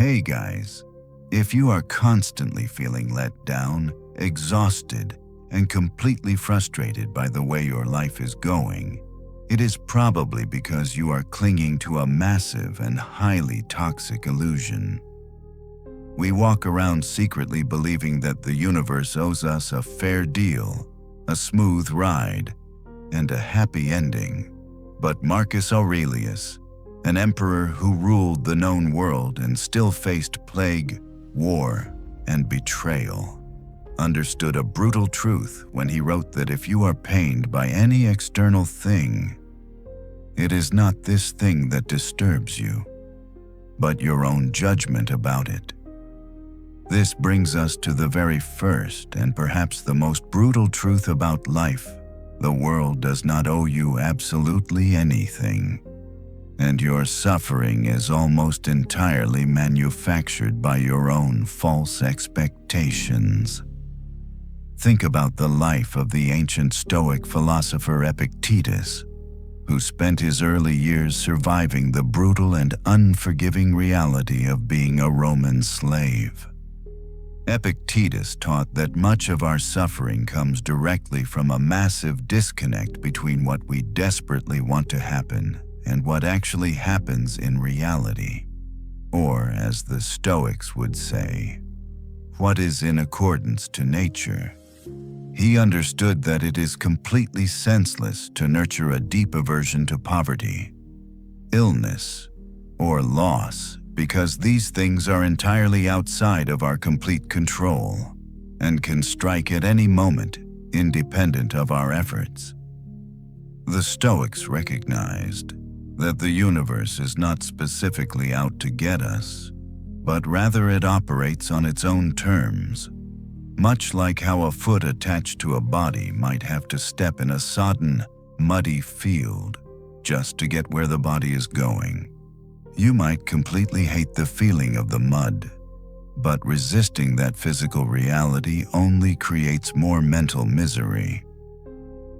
Hey guys, if you are constantly feeling let down, exhausted, and completely frustrated by the way your life is going, it is probably because you are clinging to a massive and highly toxic illusion. We walk around secretly believing that the universe owes us a fair deal, a smooth ride, and a happy ending. But Marcus Aurelius, an emperor who ruled the known world and still faced plague, war, and betrayal, understood a brutal truth when he wrote that if you are pained by any external thing, it is not this thing that disturbs you, but your own judgment about it. This brings us to the very first and perhaps the most brutal truth about life. The world does not owe you absolutely anything, and your suffering is almost entirely manufactured by your own false expectations. Think about the life of the ancient Stoic philosopher Epictetus, who spent his early years surviving the brutal and unforgiving reality of being a Roman slave. Epictetus taught that much of our suffering comes directly from a massive disconnect between what we desperately want to happen and what actually happens in reality. Or, as the Stoics would say, what is in accordance to nature. He understood that it is completely senseless to nurture a deep aversion to poverty, illness, or loss, because these things are entirely outside of our complete control and can strike at any moment, independent of our efforts. The Stoics recognized that the universe is not specifically out to get us, but rather it operates on its own terms, much like how a foot attached to a body might have to step in a sodden, muddy field just to get where the body is going. You might completely hate the feeling of the mud, but resisting that physical reality only creates more mental misery.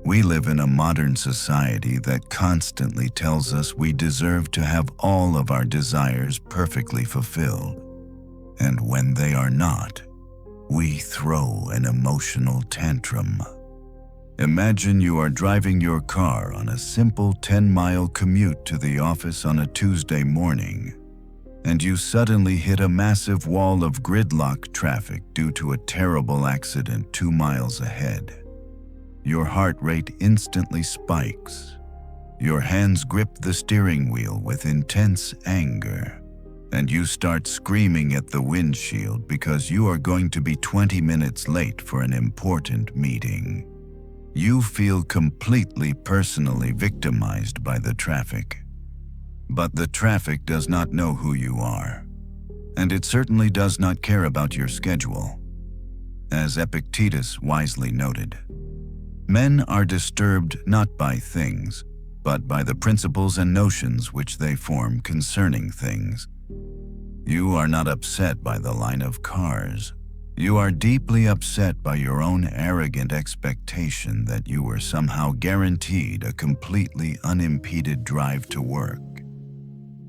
We live in a modern society that constantly tells us we deserve to have all of our desires perfectly fulfilled, and when they are not, we throw an emotional tantrum. Imagine you are driving your car on a simple 10-mile commute to the office on a Tuesday morning, and you suddenly hit a massive wall of gridlock traffic due to a terrible accident 2 miles ahead. Your heart rate instantly spikes. Your hands grip the steering wheel with intense anger, and you start screaming at the windshield because you are going to be 20 minutes late for an important meeting. You feel completely personally victimized by the traffic. But the traffic does not know who you are, and it certainly does not care about your schedule. As Epictetus wisely noted, men are disturbed not by things, but by the principles and notions which they form concerning things. You are not upset by the line of cars. You are deeply upset by your own arrogant expectation that you were somehow guaranteed a completely unimpeded drive to work.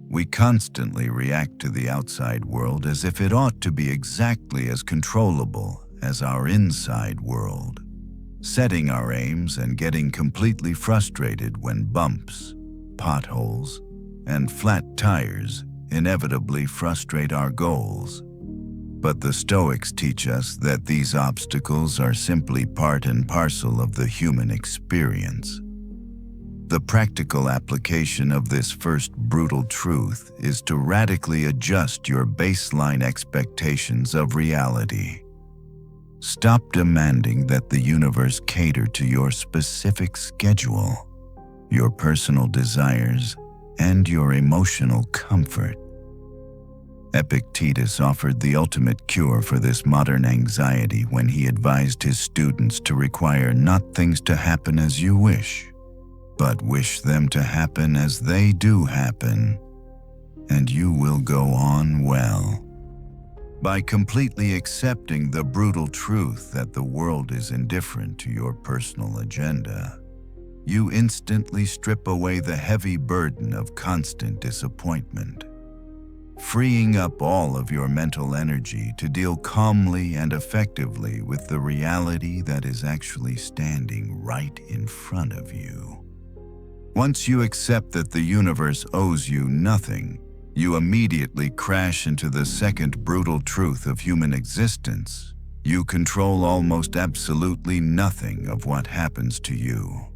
We constantly react to the outside world as if it ought to be exactly as controllable as our inside world, setting our aims and getting completely frustrated when bumps, potholes, and flat tires inevitably frustrate our goals. But the Stoics teach us that these obstacles are simply part and parcel of the human experience. The practical application of this first brutal truth is to radically adjust your baseline expectations of reality. Stop demanding that the universe cater to your specific schedule, your personal desires, and your emotional comfort. Epictetus offered the ultimate cure for this modern anxiety when he advised his students to require not things to happen as you wish, but wish them to happen as they do happen, and you will go on well. By completely accepting the brutal truth that the world is indifferent to your personal agenda, you instantly strip away the heavy burden of constant disappointment. freeing up all of your mental energy to deal calmly and effectively with the reality that is actually standing right in front of you. Once you accept that the universe owes you nothing, you immediately crash into the second brutal truth of human existence. You control almost absolutely nothing of what happens to you.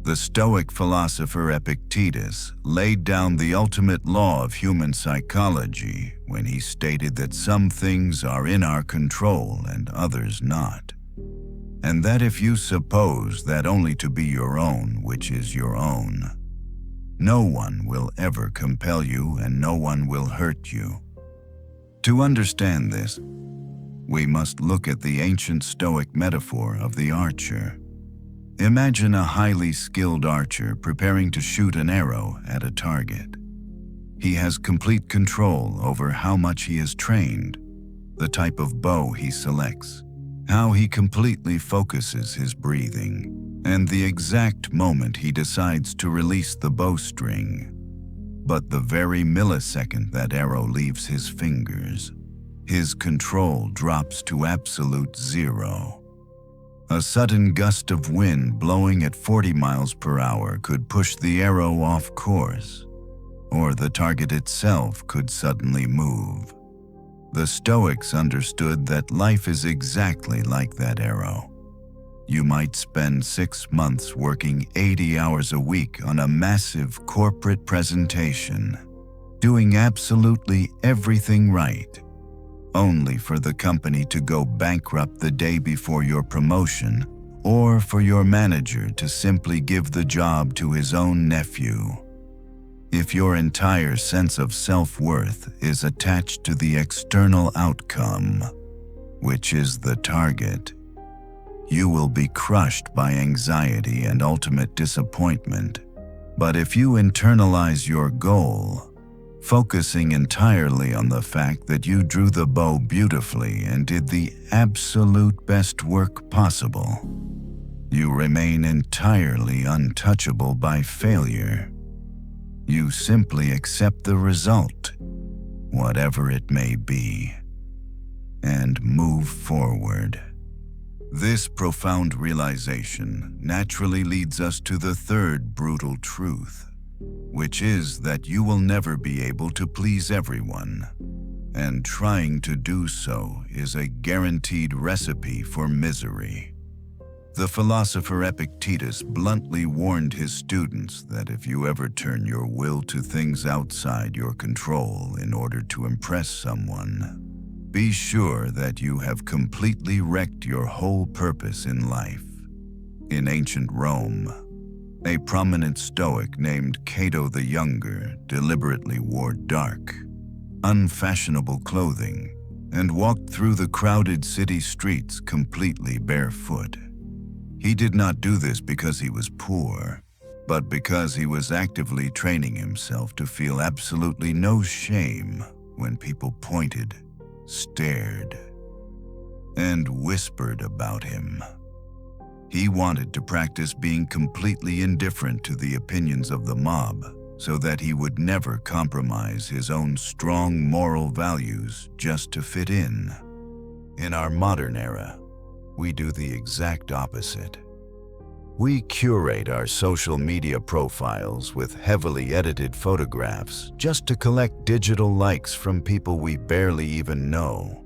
The Stoic philosopher Epictetus laid down the ultimate law of human psychology when he stated that some things are in our control and others not, and that if you suppose that only to be your own which is your own, no one will ever compel you and no one will hurt you. To understand this, we must look at the ancient Stoic metaphor of the archer. Imagine a highly skilled archer preparing to shoot an arrow at a target. He has complete control over how much he is trained, the type of bow he selects, how he completely focuses his breathing, and the exact moment he decides to release the bowstring. But the very millisecond that arrow leaves his fingers, his control drops to absolute zero. A sudden gust of wind blowing at 40 miles per hour could push the arrow off course, or the target itself could suddenly move. The Stoics understood that life is exactly like that arrow. You might spend 6 months working 80 hours a week on a massive corporate presentation, doing absolutely everything right, only for the company to go bankrupt the day before your promotion, or for your manager to simply give the job to his own nephew. If your entire sense of self-worth is attached to the external outcome, which is the target, you will be crushed by anxiety and ultimate disappointment. But if you internalize your goal, focusing entirely on the fact that you drew the bow beautifully and did the absolute best work possible, you remain entirely untouchable by failure. You simply accept the result, whatever it may be, and move forward. This profound realization naturally leads us to the third brutal truth, which is that you will never be able to please everyone, and trying to do so is a guaranteed recipe for misery. The philosopher Epictetus bluntly warned his students that if you ever turn your will to things outside your control in order to impress someone, be sure that you have completely wrecked your whole purpose in life. In ancient Rome, a prominent Stoic named Cato the Younger deliberately wore dark, unfashionable clothing and walked through the crowded city streets completely barefoot. He did not do this because he was poor, but because he was actively training himself to feel absolutely no shame when people pointed, stared, and whispered about him. He wanted to practice being completely indifferent to the opinions of the mob so that he would never compromise his own strong moral values just to fit in. In our modern era, we do the exact opposite. We curate our social media profiles with heavily edited photographs just to collect digital likes from people we barely even know.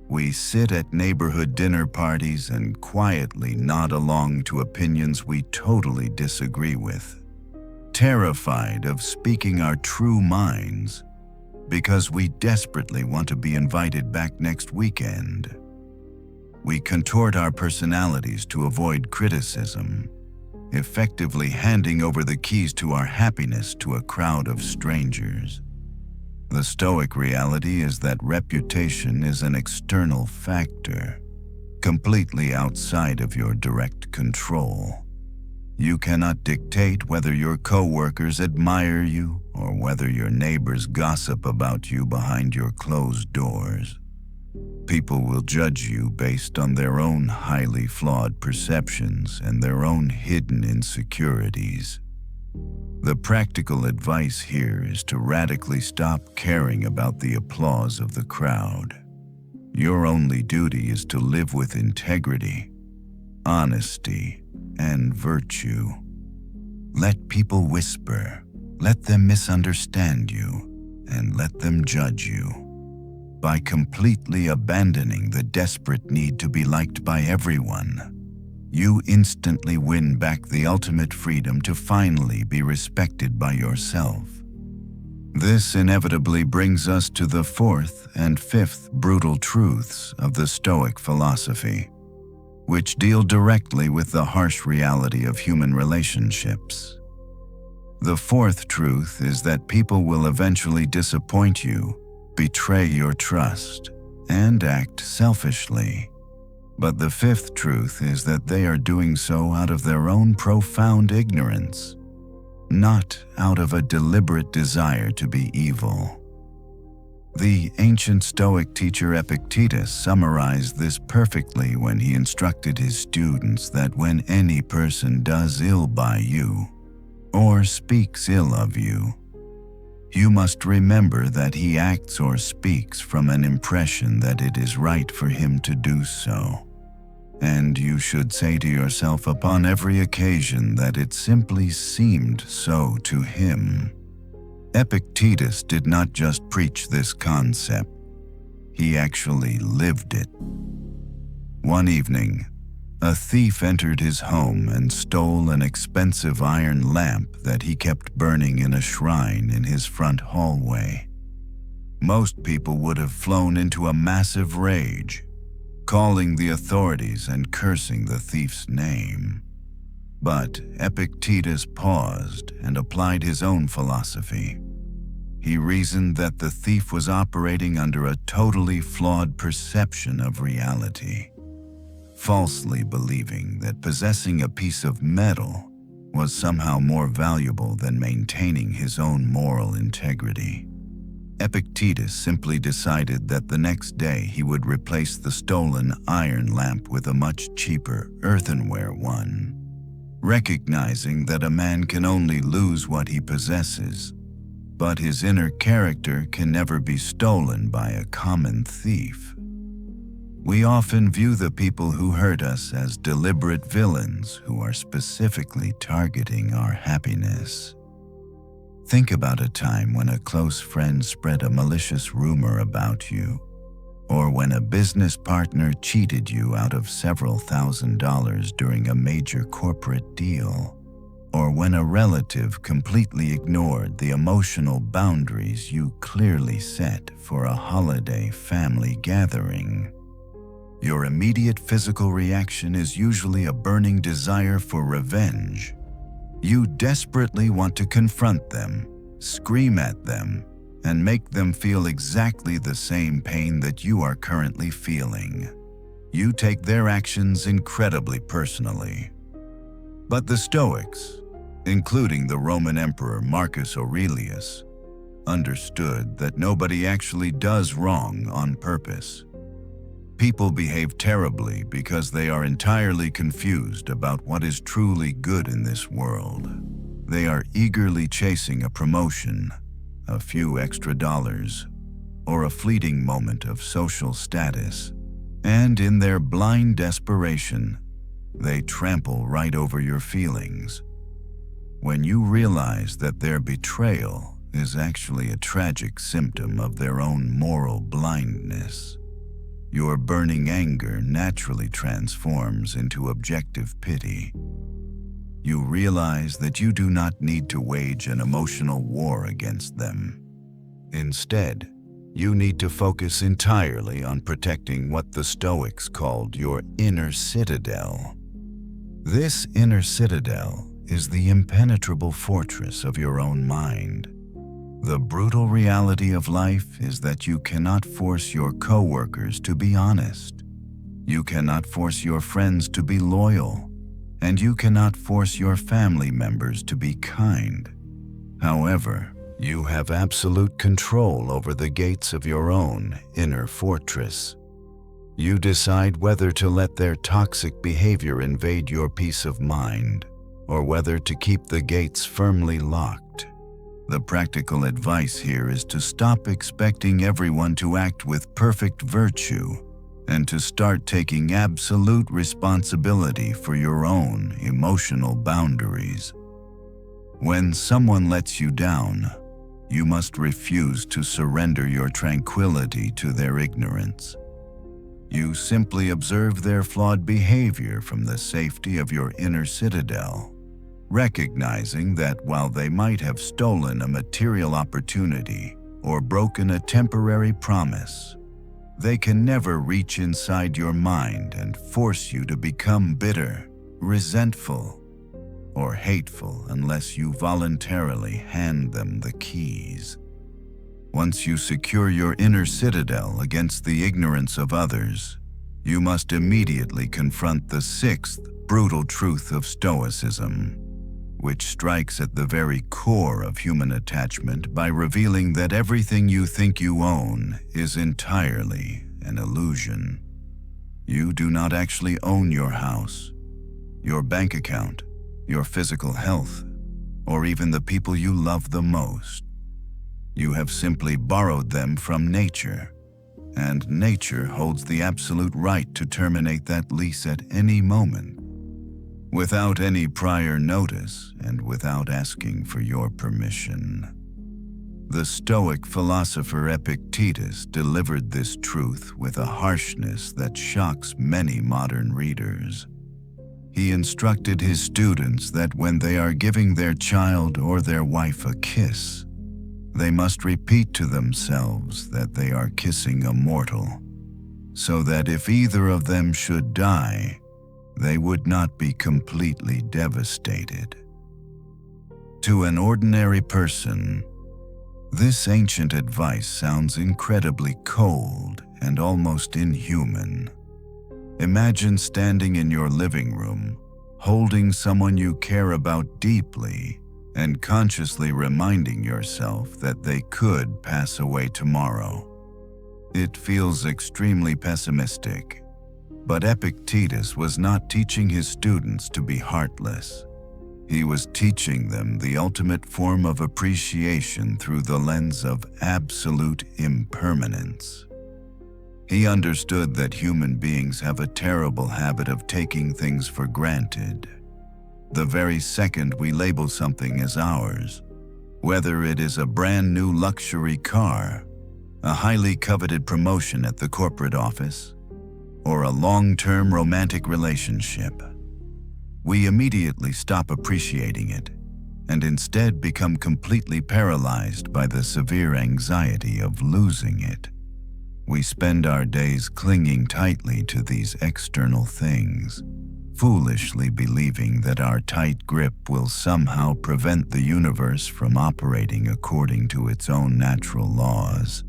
We sit at neighborhood dinner parties and quietly nod along to opinions we totally disagree with, terrified of speaking our true minds because we desperately want to be invited back next weekend. We contort our personalities to avoid criticism, effectively handing over the keys to our happiness to a crowd of strangers. The Stoic reality is that reputation is an external factor, completely outside of your direct control. You cannot dictate whether your coworkers admire you or whether your neighbors gossip about you behind your closed doors. People will judge you based on their own highly flawed perceptions and their own hidden insecurities. The practical advice here is to radically stop caring about the applause of the crowd. Your only duty is to live with integrity, honesty, and virtue. Let people whisper, let them misunderstand you, and let them judge you. By completely abandoning the desperate need to be liked by everyone, you instantly win back the ultimate freedom to finally be respected by yourself. This inevitably brings us to the fourth and fifth brutal truths of the Stoic philosophy, which deal directly with the harsh reality of human relationships. The fourth truth is that people will eventually disappoint you, betray your trust, and act selfishly. But the fifth truth is that they are doing so out of their own profound ignorance, not out of a deliberate desire to be evil. The ancient Stoic teacher Epictetus summarized this perfectly when he instructed his students that when any person does ill by you, or speaks ill of you, you must remember that he acts or speaks from an impression that it is right for him to do so. And you should say to yourself upon every occasion that it simply seemed so to him. Epictetus did not just preach this concept, he actually lived it. One evening, a thief entered his home and stole an expensive iron lamp that he kept burning in a shrine in his front hallway. Most people would have flown into a massive rage, calling the authorities and cursing the thief's name. But Epictetus paused and applied his own philosophy. He reasoned that the thief was operating under a totally flawed perception of reality, falsely believing that possessing a piece of metal was somehow more valuable than maintaining his own moral integrity. Epictetus simply decided that the next day he would replace the stolen iron lamp with a much cheaper earthenware one, recognizing that a man can only lose what he possesses, but his inner character can never be stolen by a common thief. We often view the people who hurt us as deliberate villains who are specifically targeting our happiness. Think about a time when a close friend spread a malicious rumor about you, or when a business partner cheated you out of several $1,000s during a major corporate deal, or when a relative completely ignored the emotional boundaries you clearly set for a holiday family gathering. Your immediate physical reaction is usually a burning desire for revenge. You desperately want to confront them, scream at them, and make them feel exactly the same pain that you are currently feeling. You take their actions incredibly personally. But the Stoics, including the Roman Emperor Marcus Aurelius, understood that nobody actually does wrong on purpose. People behave terribly because they are entirely confused about what is truly good in this world. They are eagerly chasing a promotion, a few extra dollars, or a fleeting moment of social status, and in their blind desperation, they trample right over your feelings. When you realize that their betrayal is actually a tragic symptom of their own moral blindness, your burning anger naturally transforms into objective pity. You realize that you do not need to wage an emotional war against them. Instead, you need to focus entirely on protecting what the Stoics called your inner citadel. This inner citadel is the impenetrable fortress of your own mind. The brutal reality of life is that you cannot force your coworkers to be honest. You cannot force your friends to be loyal, and you cannot force your family members to be kind. However, you have absolute control over the gates of your own inner fortress. You decide whether to let their toxic behavior invade your peace of mind, or whether to keep the gates firmly locked. The practical advice here is to stop expecting everyone to act with perfect virtue and to start taking absolute responsibility for your own emotional boundaries. When someone lets you down, you must refuse to surrender your tranquility to their ignorance. You simply observe their flawed behavior from the safety of your inner citadel, recognizing that while they might have stolen a material opportunity or broken a temporary promise, they can never reach inside your mind and force you to become bitter, resentful, or hateful unless you voluntarily hand them the keys. Once you secure your inner citadel against the ignorance of others, you must immediately confront the sixth brutal truth of Stoicism, which strikes at the very core of human attachment by revealing that everything you think you own is entirely an illusion. You do not actually own your house, your bank account, your physical health, or even the people you love the most. You have simply borrowed them from nature, and nature holds the absolute right to terminate that lease at any moment, without any prior notice and without asking for your permission. The Stoic philosopher Epictetus delivered this truth with a harshness that shocks many modern readers. He instructed his students that when they are giving their child or their wife a kiss, they must repeat to themselves that they are kissing a mortal, so that if either of them should die, they would not be completely devastated. To an ordinary person, this ancient advice sounds incredibly cold and almost inhuman. Imagine standing in your living room, holding someone you care about deeply, and consciously reminding yourself that they could pass away tomorrow. It feels extremely pessimistic, but Epictetus was not teaching his students to be heartless. He was teaching them the ultimate form of appreciation through the lens of absolute impermanence. He understood that human beings have a terrible habit of taking things for granted. The very second we label something as ours, whether it is a brand new luxury car, a highly coveted promotion at the corporate office, or a long-term romantic relationship, we immediately stop appreciating it and instead become completely paralyzed by the severe anxiety of losing it. We spend our days clinging tightly to these external things, foolishly believing that our tight grip will somehow prevent the universe from operating according to its own natural laws.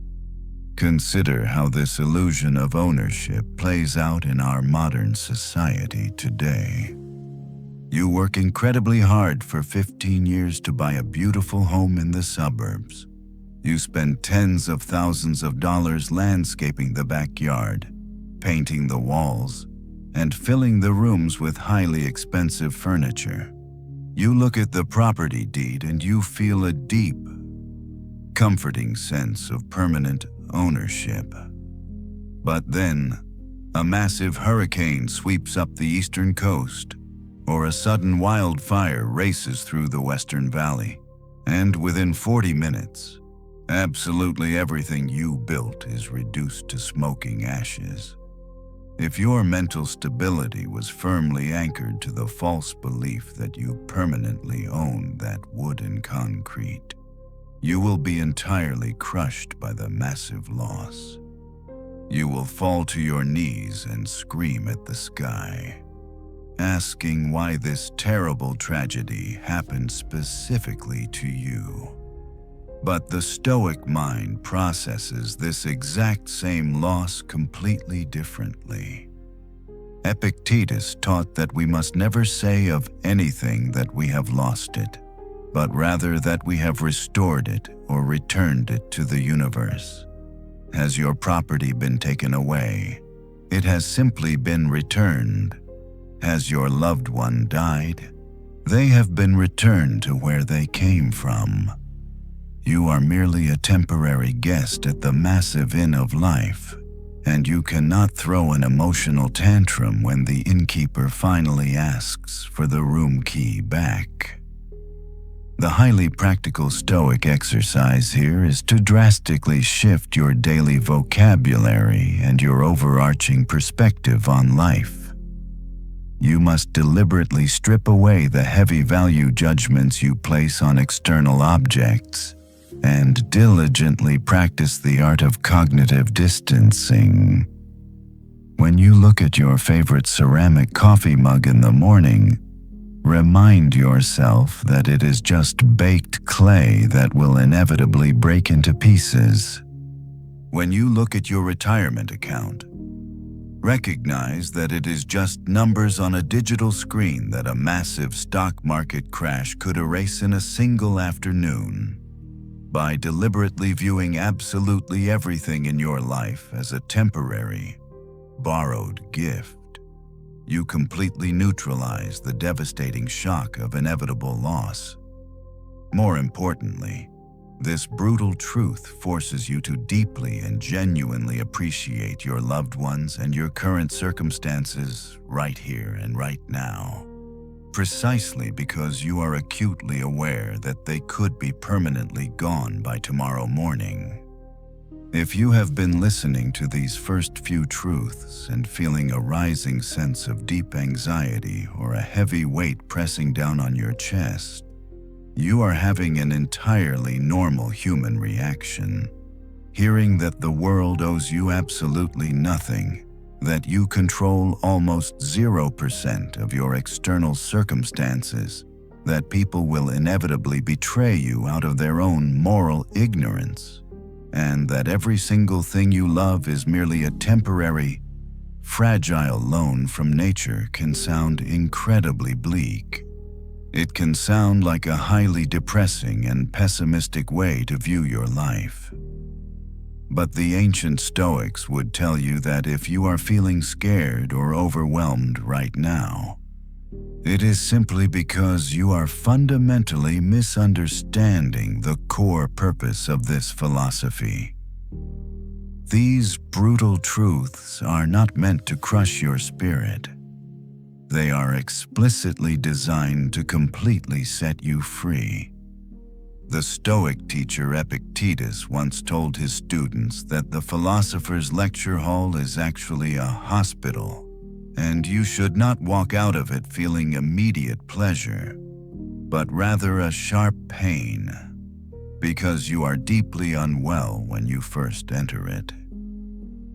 Consider how this illusion of ownership plays out in our modern society today. You work incredibly hard for 15 years to buy a beautiful home in the suburbs. You spend tens of thousands of dollars landscaping the backyard, painting the walls, and filling the rooms with highly expensive furniture. You look at the property deed and you feel a deep, comforting sense of permanent ownership. But then, a massive hurricane sweeps up the eastern coast, or a sudden wildfire races through the Western Valley, and within 40 minutes, absolutely everything you built is reduced to smoking ashes. If your mental stability was firmly anchored to the false belief that you permanently own that wood and concrete, you will be entirely crushed by the massive loss. You will fall to your knees and scream at the sky, asking why this terrible tragedy happened specifically to you. But the Stoic mind processes this exact same loss completely differently. Epictetus taught that we must never say of anything that we have lost it, but rather that we have restored it or returned it to the universe. Has your property been taken away? It has simply been returned. Has your loved one died? They have been returned to where they came from. You are merely a temporary guest at the massive inn of life, and you cannot throw an emotional tantrum when the innkeeper finally asks for the room key back. The highly practical Stoic exercise here is to drastically shift your daily vocabulary and your overarching perspective on life. You must deliberately strip away the heavy value judgments you place on external objects and diligently practice the art of cognitive distancing. When you look at your favorite ceramic coffee mug in the morning, remind yourself that it is just baked clay that will inevitably break into pieces. When you look at your retirement account, recognize that it is just numbers on a digital screen that a massive stock market crash could erase in a single afternoon. By deliberately viewing absolutely everything in your life as a temporary, borrowed gift, you completely neutralize the devastating shock of inevitable loss. More importantly, this brutal truth forces you to deeply and genuinely appreciate your loved ones and your current circumstances right here and right now, precisely because you are acutely aware that they could be permanently gone by tomorrow morning. If you have been listening to these first few truths and feeling a rising sense of deep anxiety or a heavy weight pressing down on your chest, you are having an entirely normal human reaction. Hearing that the world owes you absolutely nothing, that you control almost 0% of your external circumstances, that people will inevitably betray you out of their own moral ignorance, and that every single thing you love is merely a temporary, fragile loan from nature can sound incredibly bleak. It can sound like a highly depressing and pessimistic way to view your life. But the ancient Stoics would tell you that if you are feeling scared or overwhelmed right now, it is simply because you are fundamentally misunderstanding the core purpose of this philosophy. These brutal truths are not meant to crush your spirit. They are explicitly designed to completely set you free. The Stoic teacher Epictetus once told his students that the philosopher's lecture hall is actually a hospital, and you should not walk out of it feeling immediate pleasure, but rather a sharp pain, because you are deeply unwell when you first enter it.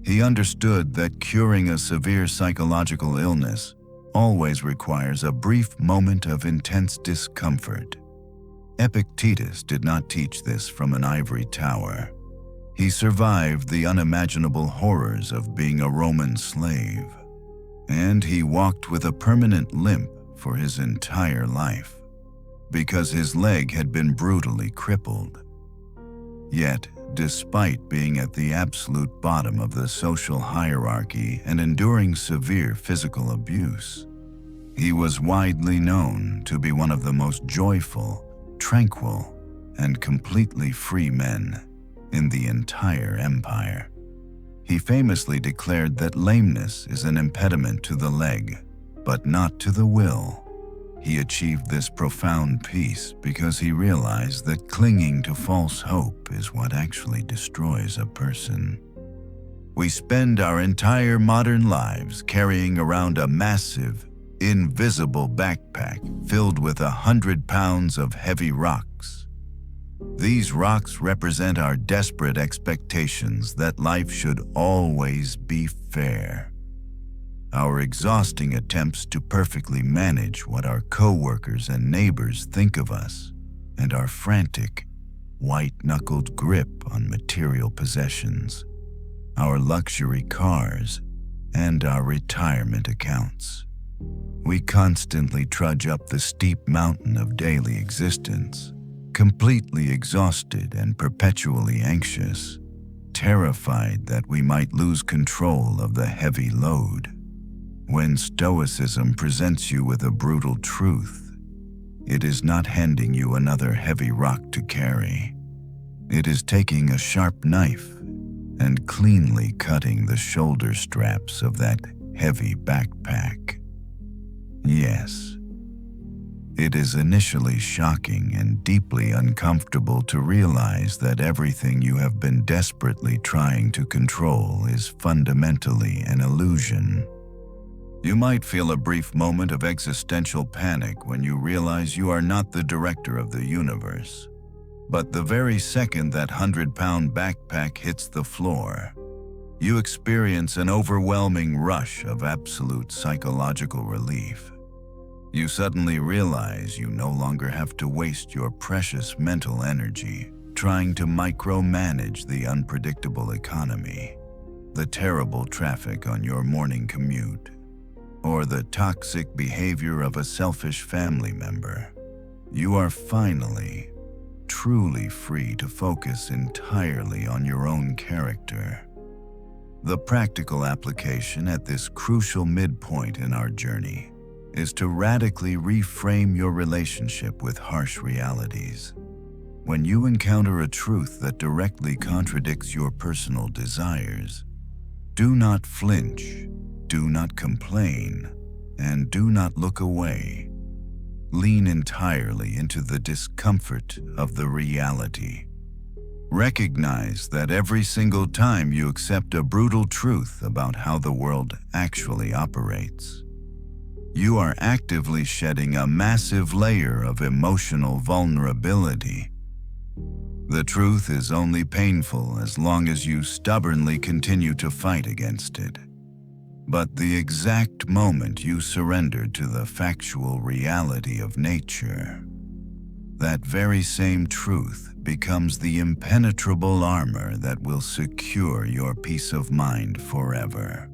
He understood that curing a severe psychological illness always requires a brief moment of intense discomfort. Epictetus did not teach this from an ivory tower. He survived the unimaginable horrors of being a Roman slave, and he walked with a permanent limp for his entire life, because his leg had been brutally crippled. Yet, despite being at the absolute bottom of the social hierarchy and enduring severe physical abuse, he was widely known to be one of the most joyful, tranquil, and completely free men in the entire empire. He famously declared that lameness is an impediment to the leg, but not to the will. He achieved this profound peace because he realized that clinging to false hope is what actually destroys a person. We spend our entire modern lives carrying around a massive, invisible backpack filled with 100 pounds of heavy rocks. These rocks represent our desperate expectations that life should always be fair. Our exhausting attempts to perfectly manage what our coworkers and neighbors think of us, and our frantic, white-knuckled grip on material possessions, our luxury cars, and our retirement accounts. We constantly trudge up the steep mountain of daily existence, completely exhausted and perpetually anxious, terrified that we might lose control of the heavy load. When Stoicism presents you with a brutal truth, it is not handing you another heavy rock to carry. It is taking a sharp knife and cleanly cutting the shoulder straps of that heavy backpack. Yes, it is initially shocking and deeply uncomfortable to realize that everything you have been desperately trying to control is fundamentally an illusion. You might feel a brief moment of existential panic when you realize you are not the director of the universe. But the very second that 100-pound backpack hits the floor, you experience an overwhelming rush of absolute psychological relief. You suddenly realize you no longer have to waste your precious mental energy trying to micromanage the unpredictable economy, the terrible traffic on your morning commute, or the toxic behavior of a selfish family member. You are finally, truly free to focus entirely on your own character. The practical application at this crucial midpoint in our journey is to radically reframe your relationship with harsh realities. When you encounter a truth that directly contradicts your personal desires, do not flinch, do not complain, and do not look away. Lean entirely into the discomfort of the reality. Recognize that every single time you accept a brutal truth about how the world actually operates, you are actively shedding a massive layer of emotional vulnerability. The truth is only painful as long as you stubbornly continue to fight against it. But the exact moment you surrender to the factual reality of nature, that very same truth becomes the impenetrable armor that will secure your peace of mind forever.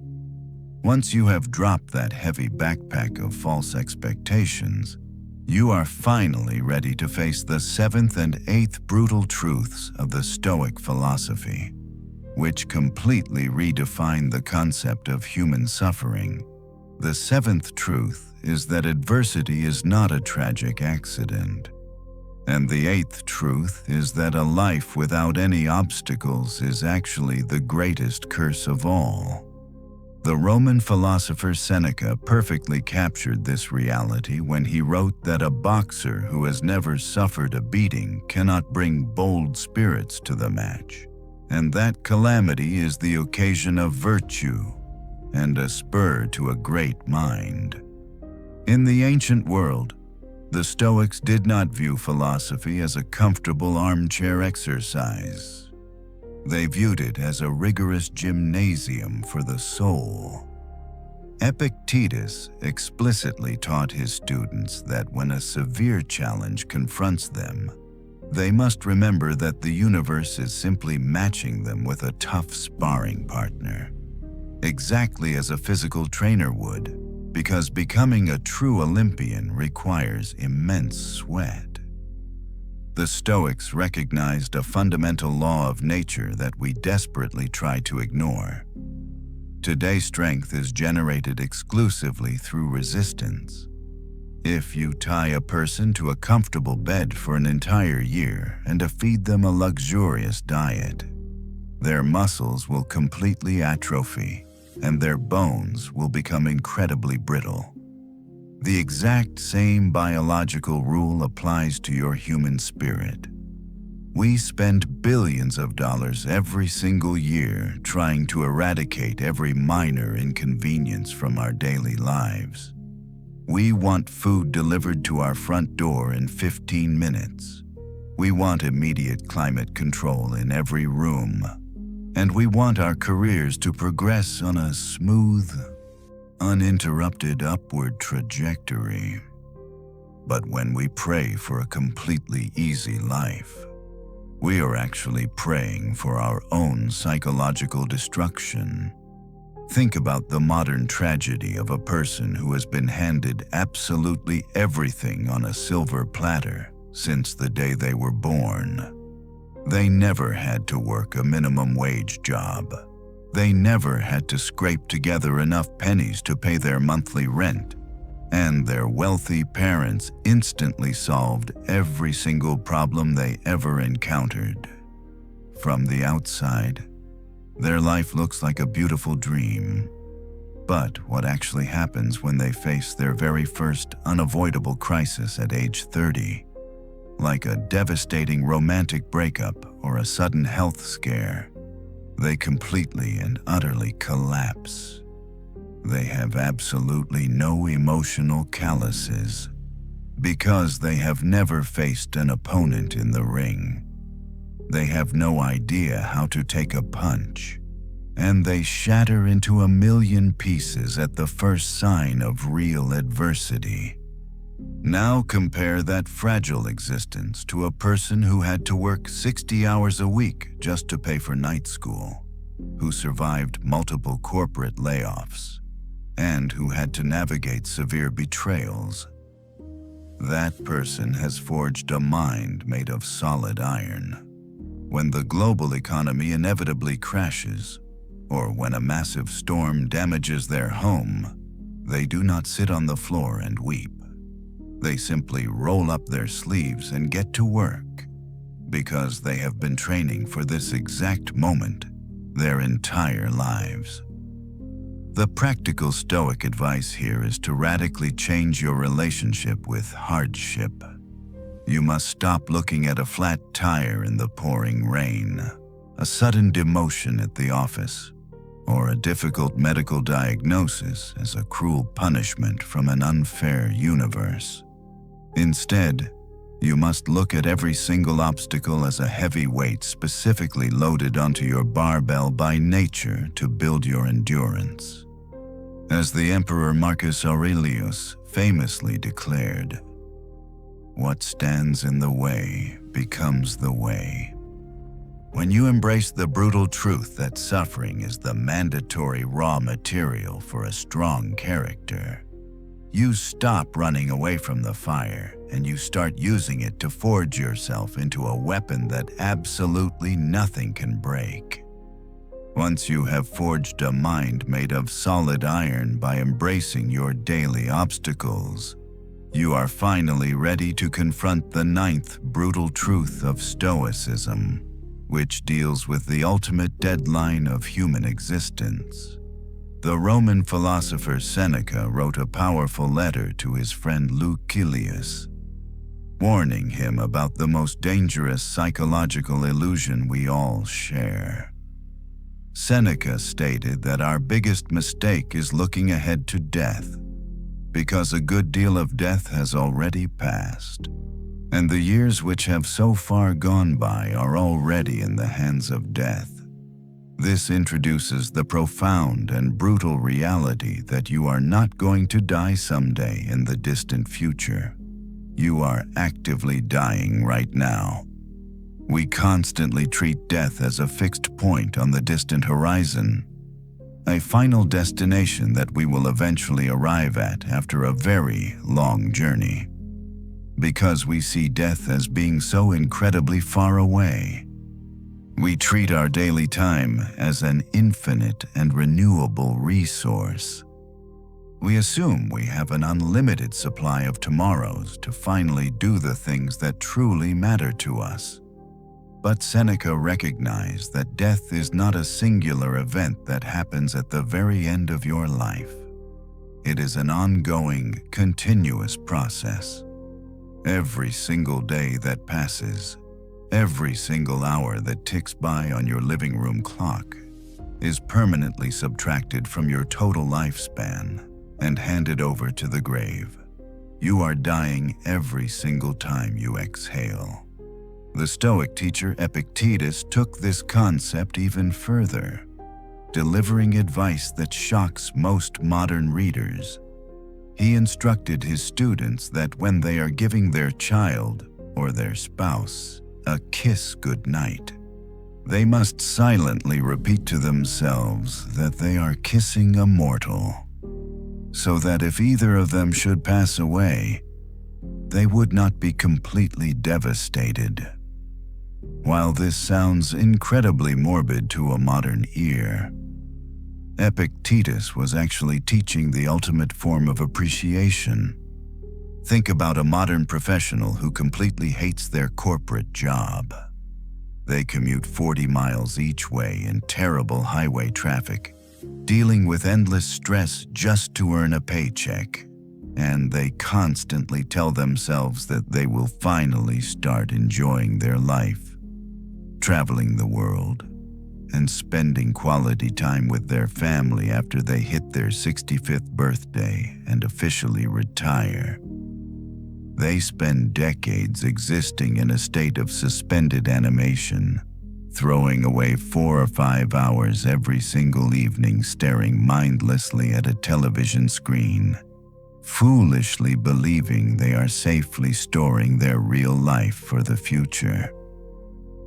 Once you have dropped that heavy backpack of false expectations, you are finally ready to face the 7th and 8th brutal truths of the Stoic philosophy, which completely redefine the concept of human suffering. The 7th truth is that adversity is not a tragic accident. And the 8th truth is that a life without any obstacles is actually the greatest curse of all. The Roman philosopher Seneca perfectly captured this reality when he wrote that a boxer who has never suffered a beating cannot bring bold spirits to the match, and that calamity is the occasion of virtue and a spur to a great mind. In the ancient world, the Stoics did not view philosophy as a comfortable armchair exercise. They viewed it as a rigorous gymnasium for the soul. Epictetus explicitly taught his students that when a severe challenge confronts them, they must remember that the universe is simply matching them with a tough sparring partner, exactly as a physical trainer would, because becoming a true Olympian requires immense sweat. The Stoics recognized a fundamental law of nature that we desperately try to ignore. Today's strength is generated exclusively through resistance. If you tie a person to a comfortable bed for an entire year and feed them a luxurious diet, their muscles will completely atrophy and their bones will become incredibly brittle. The exact same biological rule applies to your human spirit. We spend billions of dollars every single year trying to eradicate every minor inconvenience from our daily lives. We want food delivered to our front door in 15 minutes. We want immediate climate control in every room. And we want our careers to progress on a smooth, uninterrupted upward trajectory. But when we pray for a completely easy life, we are actually praying for our own psychological destruction. Think about the modern tragedy of a person who has been handed absolutely everything on a silver platter since the day they were born. They never had to work a minimum wage job. They never had to scrape together enough pennies to pay their monthly rent. and their wealthy parents instantly solved every single problem they ever encountered. From the outside, their life looks like a beautiful dream. But what actually happens when they face their very first unavoidable crisis at age 30? Like a devastating romantic breakup or a sudden health scare, they completely and utterly collapse. They have absolutely no emotional calluses because they have never faced an opponent in the ring. They have no idea how to take a punch, and they shatter into a million pieces at the first sign of real adversity. Now compare that fragile existence to a person who had to work 60 hours a week just to pay for night school, who survived multiple corporate layoffs, and who had to navigate severe betrayals. That person has forged a mind made of solid iron. When the global economy inevitably crashes, or when a massive storm damages their home, they do not sit on the floor and weep. They simply roll up their sleeves and get to work, because they have been training for this exact moment their entire lives. The practical Stoic advice here is to radically change your relationship with hardship. You must stop looking at a flat tire in the pouring rain, a sudden demotion at the office, or a difficult medical diagnosis as a cruel punishment from an unfair universe. Instead, you must look at every single obstacle as a heavy weight specifically loaded onto your barbell by nature to build your endurance. As the Emperor Marcus Aurelius famously declared, "What stands in the way becomes the way." When you embrace the brutal truth that suffering is the mandatory raw material for a strong character, you stop running away from the fire and you start using it to forge yourself into a weapon that absolutely nothing can break. Once you have forged a mind made of solid iron by embracing your daily obstacles, you are finally ready to confront the ninth brutal truth of Stoicism, which deals with the ultimate deadline of human existence. The Roman philosopher Seneca wrote a powerful letter to his friend Lucilius, warning him about the most dangerous psychological illusion we all share. Seneca stated that our biggest mistake is looking ahead to death, because a good deal of death has already passed, and the years which have so far gone by are already in the hands of death. This introduces the profound and brutal reality that you are not going to die someday in the distant future. You are actively dying right now. We constantly treat death as a fixed point on the distant horizon, a final destination that we will eventually arrive at after a very long journey. Because we see death as being so incredibly far away, we treat our daily time as an infinite and renewable resource. We assume we have an unlimited supply of tomorrows to finally do the things that truly matter to us. But Seneca recognized that death is not a singular event that happens at the very end of your life. It is an ongoing, continuous process. Every single day that passes, every single hour that ticks by on your living room clock, is permanently subtracted from your total lifespan and handed over to the grave. You are dying every single time you exhale. The Stoic teacher Epictetus took this concept even further, delivering advice that shocks most modern readers. He instructed his students that when they are giving their child or their spouse a kiss goodnight, they must silently repeat to themselves that they are kissing a mortal, so that if either of them should pass away, they would not be completely devastated. While this sounds incredibly morbid to a modern ear, Epictetus was actually teaching the ultimate form of appreciation. Think about a modern professional who completely hates their corporate job. They commute 40 miles each way in terrible highway traffic, dealing with endless stress just to earn a paycheck. And they constantly tell themselves that they will finally start enjoying their life, traveling the world, and spending quality time with their family after they hit their 65th birthday and officially retire. They spend decades existing in a state of suspended animation, throwing away 4 or 5 hours every single evening staring mindlessly at a television screen, foolishly believing they are safely storing their real life for the future.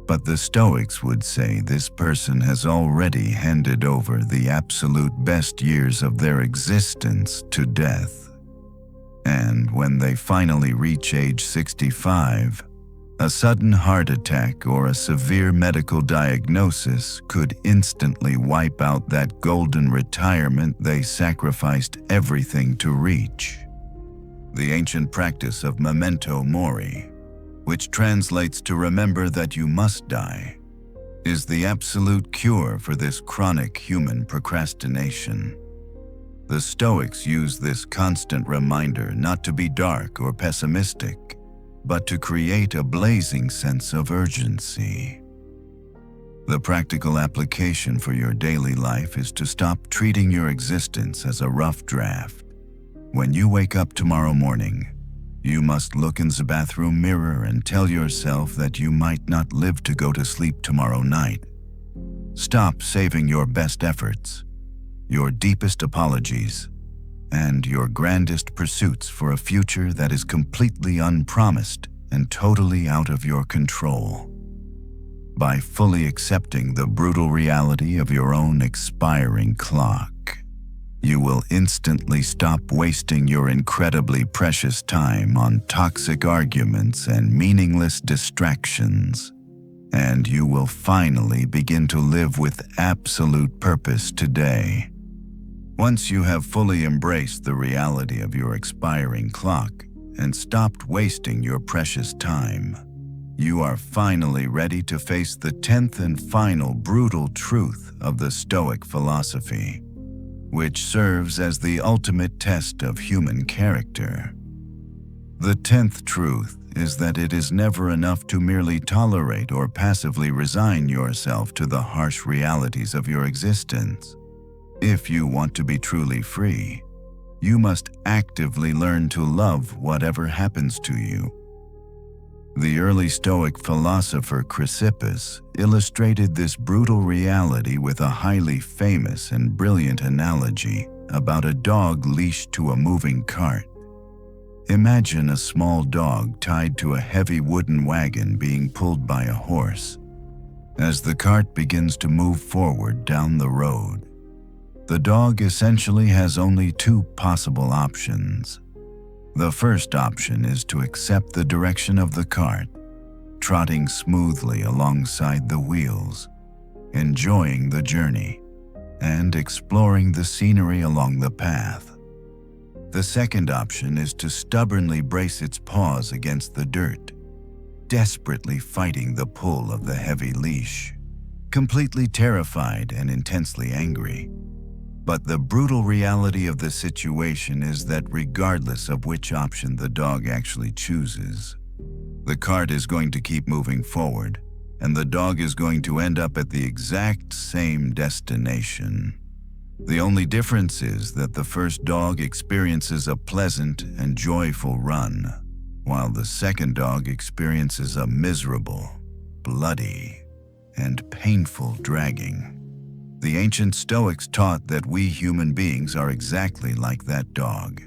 But the Stoics would say this person has already handed over the absolute best years of their existence to death. And when they finally reach age 65, a sudden heart attack or a severe medical diagnosis could instantly wipe out that golden retirement they sacrificed everything to reach. The ancient practice of memento mori, which translates to remember that you must die, is the absolute cure for this chronic human procrastination. The Stoics use this constant reminder not to be dark or pessimistic, but to create a blazing sense of urgency. The practical application for your daily life is to stop treating your existence as a rough draft. When you wake up tomorrow morning, you must look in the bathroom mirror and tell yourself that you might not live to go to sleep tomorrow night. Stop saving your best efforts, your deepest apologies, and your grandest pursuits for a future that is completely unpromised and totally out of your control. By fully accepting the brutal reality of your own expiring clock, you will instantly stop wasting your incredibly precious time on toxic arguments and meaningless distractions, and you will finally begin to live with absolute purpose today. Once you have fully embraced the reality of your expiring clock and stopped wasting your precious time, you are finally ready to face the 10th and final brutal truth of the Stoic philosophy, which serves as the ultimate test of human character. The 10th truth is that it is never enough to merely tolerate or passively resign yourself to the harsh realities of your existence. If you want to be truly free, you must actively learn to love whatever happens to you. The early Stoic philosopher Chrysippus illustrated this brutal reality with a highly famous and brilliant analogy about a dog leashed to a moving cart. Imagine a small dog tied to a heavy wooden wagon being pulled by a horse. As the cart begins to move forward down the road, the dog essentially has only 2 possible options. The first option is to accept the direction of the cart, trotting smoothly alongside the wheels, enjoying the journey, and exploring the scenery along the path. The second option is to stubbornly brace its paws against the dirt, desperately fighting the pull of the heavy leash, completely terrified and intensely angry. But the brutal reality of the situation is that regardless of which option the dog actually chooses, the cart is going to keep moving forward, and the dog is going to end up at the exact same destination. The only difference is that the first dog experiences a pleasant and joyful run, while the second dog experiences a miserable, bloody, and painful dragging. The ancient Stoics taught that we human beings are exactly like that dog,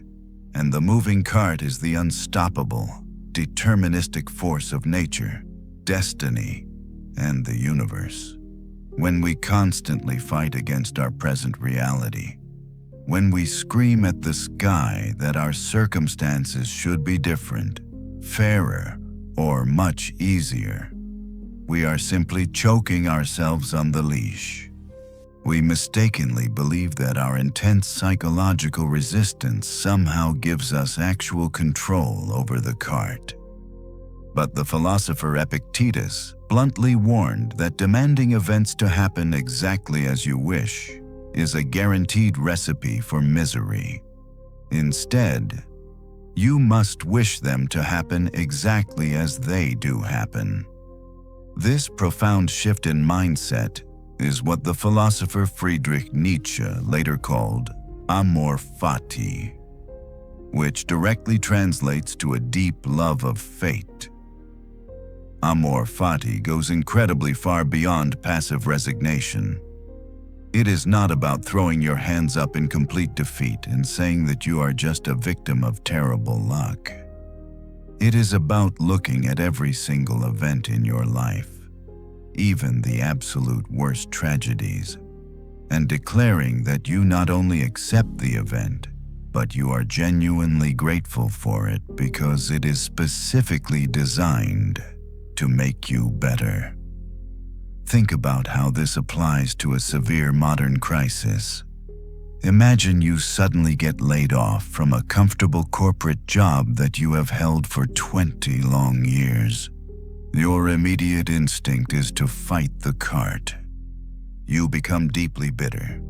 and the moving cart is the unstoppable, deterministic force of nature, destiny, and the universe. When we constantly fight against our present reality, when we scream at the sky that our circumstances should be different, fairer, or much easier, we are simply choking ourselves on the leash. We mistakenly believe that our intense psychological resistance somehow gives us actual control over the cart. But the philosopher Epictetus bluntly warned that demanding events to happen exactly as you wish is a guaranteed recipe for misery. Instead, you must wish them to happen exactly as they do happen. This profound shift in mindset is what the philosopher Friedrich Nietzsche later called amor fati, which directly translates to a deep love of fate. Amor fati goes incredibly far beyond passive resignation. It is not about throwing your hands up in complete defeat and saying that you are just a victim of terrible luck. It is about looking at every single event in your life, even the absolute worst tragedies, and declaring that you not only accept the event, but you are genuinely grateful for it because it is specifically designed to make you better. Think about how this applies to a severe modern crisis. Imagine you suddenly get laid off from a comfortable corporate job that you have held for 20 long years. Your immediate instinct is to fight the cart. You become deeply bitter.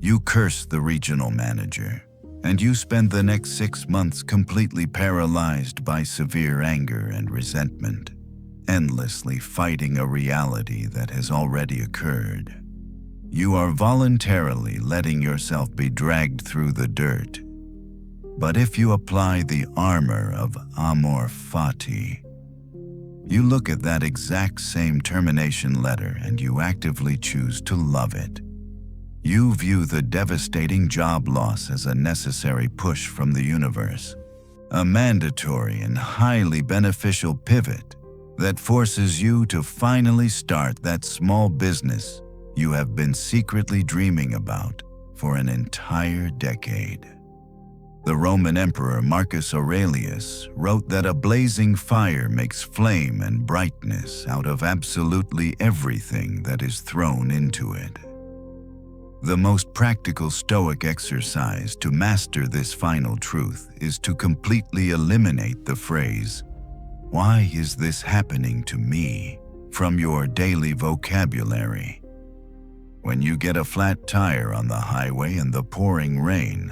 You curse the regional manager, and you spend the next 6 months completely paralyzed by severe anger and resentment, endlessly fighting a reality that has already occurred. You are voluntarily letting yourself be dragged through the dirt. But if you apply the armor of amor fati, you look at that exact same termination letter and you actively choose to love it. You view the devastating job loss as a necessary push from the universe, a mandatory and highly beneficial pivot that forces you to finally start that small business you have been secretly dreaming about for an entire decade. The Roman Emperor Marcus Aurelius wrote that a blazing fire makes flame and brightness out of absolutely everything that is thrown into it. The most practical Stoic exercise to master this final truth is to completely eliminate the phrase, "Why is this happening to me?" from your daily vocabulary. When you get a flat tire on the highway in the pouring rain,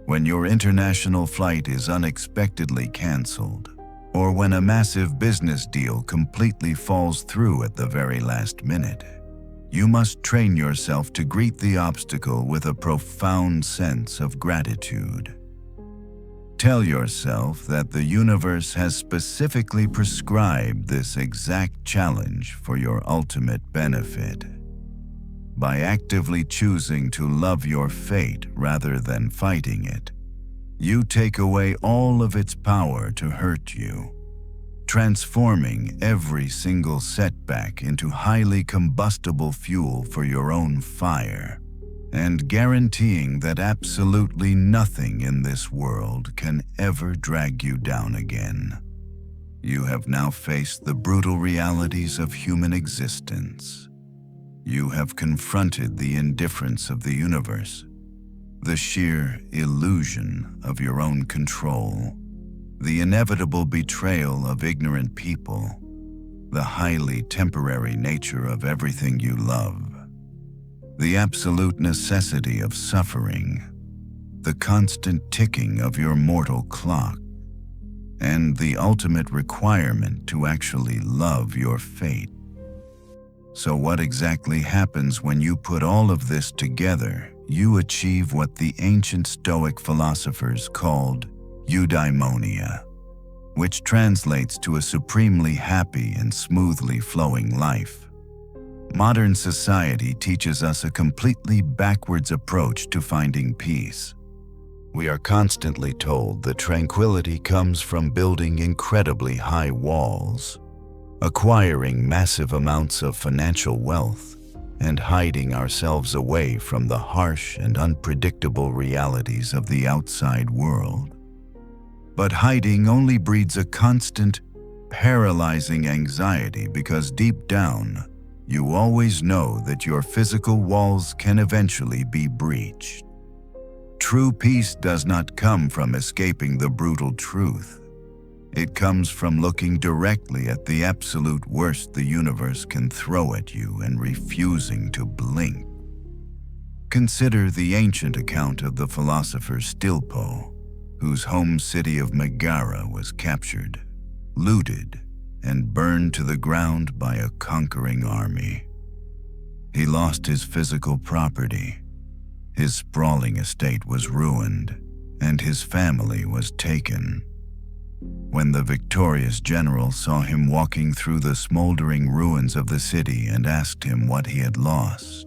when your international flight is unexpectedly canceled, or when a massive business deal completely falls through at the very last minute, you must train yourself to greet the obstacle with a profound sense of gratitude. Tell yourself that the universe has specifically prescribed this exact challenge for your ultimate benefit. By actively choosing to love your fate rather than fighting it, you take away all of its power to hurt you, transforming every single setback into highly combustible fuel for your own fire, and guaranteeing that absolutely nothing in this world can ever drag you down again. You have now faced the brutal realities of human existence. You have confronted the indifference of the universe, the sheer illusion of your own control, the inevitable betrayal of ignorant people, the highly temporary nature of everything you love, the absolute necessity of suffering, the constant ticking of your mortal clock, and the ultimate requirement to actually love your fate. So what exactly happens when you put all of this together? You achieve what the ancient Stoic philosophers called eudaimonia, which translates to a supremely happy and smoothly flowing life. Modern society teaches us a completely backwards approach to finding peace. We are constantly told that tranquility comes from building incredibly high walls, acquiring massive amounts of financial wealth, and hiding ourselves away from the harsh and unpredictable realities of the outside world. But hiding only breeds a constant, paralyzing anxiety because deep down, you always know that your physical walls can eventually be breached. True peace does not come from escaping the brutal truth. It comes from looking directly at the absolute worst the universe can throw at you and refusing to blink. Consider the ancient account of the philosopher Stilpo, whose home city of Megara was captured, looted, and burned to the ground by a conquering army. He lost his physical property. His sprawling estate was ruined, and his family was taken. When the victorious general saw him walking through the smoldering ruins of the city and asked him what he had lost,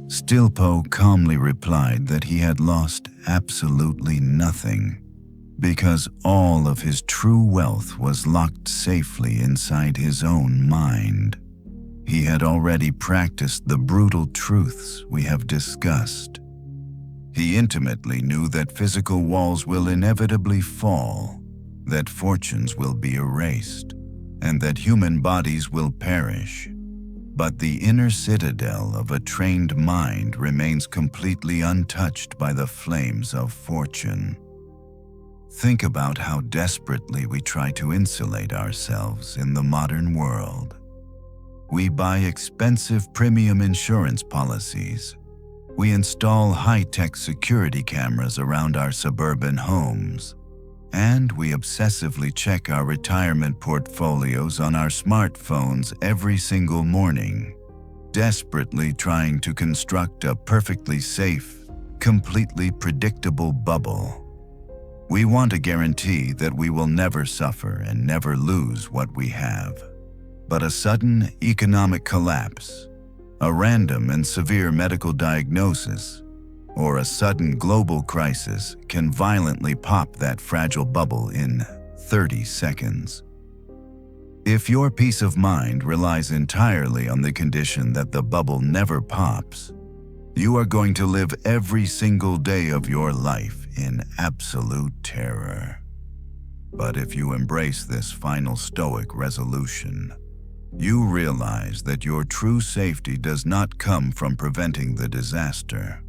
Stilpo calmly replied that he had lost absolutely nothing, because all of his true wealth was locked safely inside his own mind. He had already practiced the brutal truths we have discussed. He intimately knew that physical walls will inevitably fall, that fortunes will be erased, and that human bodies will perish. But the inner citadel of a trained mind remains completely untouched by the flames of fortune. Think about how desperately we try to insulate ourselves in the modern world. We buy expensive premium insurance policies. We install high-tech security cameras around our suburban homes. And we obsessively check our retirement portfolios on our smartphones every single morning, desperately trying to construct a perfectly safe, completely predictable bubble. We want a guarantee that we will never suffer and never lose what we have. But a sudden economic collapse, a random and severe medical diagnosis, or a sudden global crisis can violently pop that fragile bubble in 30 seconds. If your peace of mind relies entirely on the condition that the bubble never pops, you are going to live every single day of your life in absolute terror. But if you embrace this final Stoic resolution, you realize that your true safety does not come from preventing the disaster.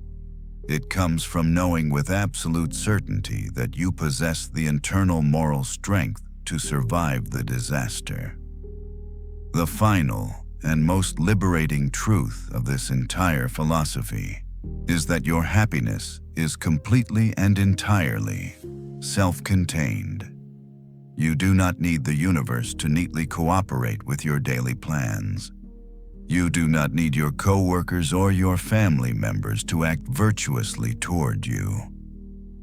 It comes from knowing with absolute certainty that you possess the internal moral strength to survive the disaster. The final and most liberating truth of this entire philosophy is that your happiness is completely and entirely self-contained. You do not need the universe to neatly cooperate with your daily plans. You do not need your coworkers or your family members to act virtuously toward you.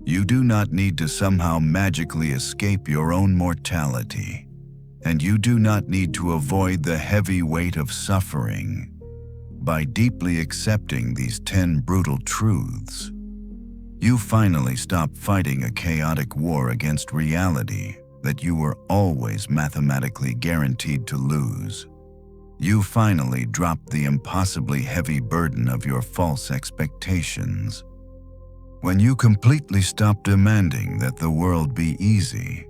You do not need to somehow magically escape your own mortality, and you do not need to avoid the heavy weight of suffering. By deeply accepting these 10 brutal truths, you finally stop fighting a chaotic war against reality that you were always mathematically guaranteed to lose. You finally drop the impossibly heavy burden of your false expectations. When you completely stop demanding that the world be easy,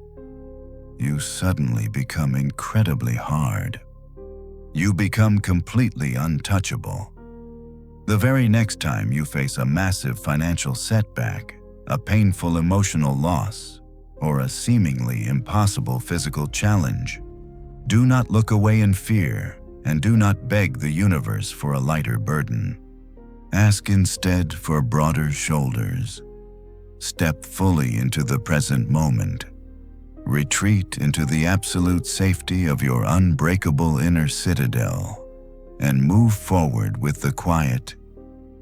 you suddenly become incredibly hard. You become completely untouchable. The very next time you face a massive financial setback, a painful emotional loss, or a seemingly impossible physical challenge, do not look away in fear. And do not beg the universe for a lighter burden. Ask instead for broader shoulders. Step fully into the present moment. Retreat into the absolute safety of your unbreakable inner citadel, and move forward with the quiet,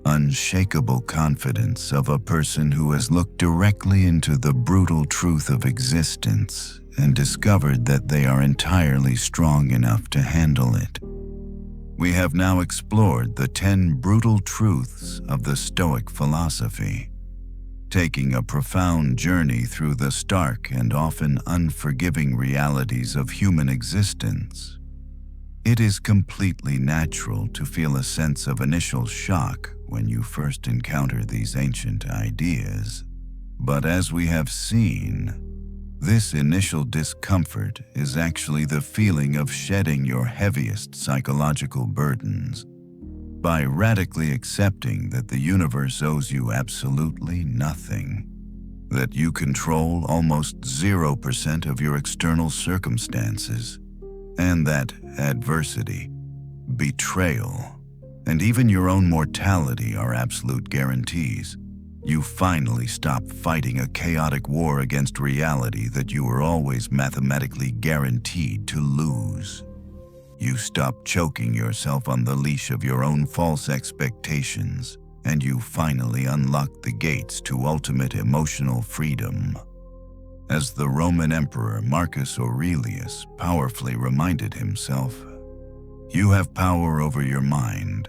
unshakable confidence of a person who has looked directly into the brutal truth of existence and discovered that they are entirely strong enough to handle it. We have now explored the 10 brutal truths of the Stoic philosophy, taking a profound journey through the stark and often unforgiving realities of human existence. It is completely natural to feel a sense of initial shock when you first encounter these ancient ideas. But as we have seen, This initial discomfort is actually the feeling of shedding your heaviest psychological burdens. By radically accepting that the universe owes you absolutely nothing, that you control almost 0% of your external circumstances, and that adversity, betrayal, and even your own mortality are absolute guarantees, you finally stop fighting a chaotic war against reality that you were always mathematically guaranteed to lose. You stop choking yourself on the leash of your own false expectations, and you finally unlock the gates to ultimate emotional freedom. As the Roman Emperor Marcus Aurelius powerfully reminded himself, you have power over your mind,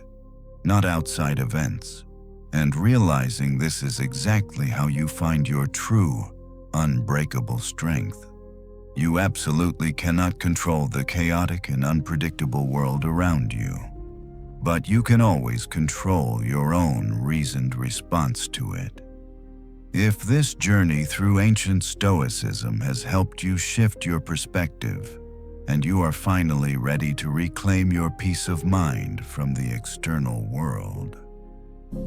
not outside events, and realizing this is exactly how you find your true, unbreakable strength. You absolutely cannot control the chaotic and unpredictable world around you, but you can always control your own reasoned response to it. If this journey through ancient Stoicism has helped you shift your perspective, and you are finally ready to reclaim your peace of mind from the external world,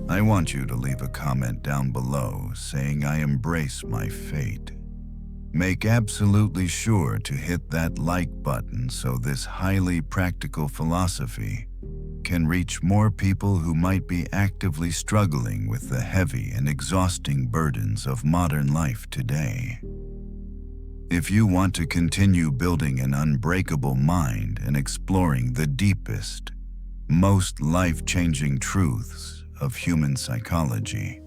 I want you to leave a comment down below saying I embrace my fate. Make absolutely sure to hit that like button so this highly practical philosophy can reach more people who might be actively struggling with the heavy and exhausting burdens of modern life today. If you want to continue building an unbreakable mind and exploring the deepest, most life-changing truths of human psychology,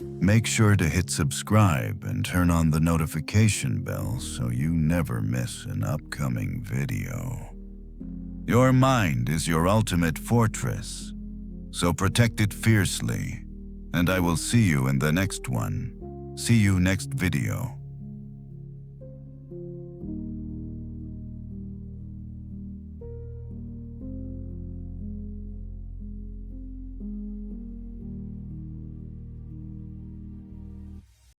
make sure to hit subscribe and turn on the notification bell so you never miss an upcoming video. Your mind is your ultimate fortress, so protect it fiercely, and I will see you in the next one. See you next video.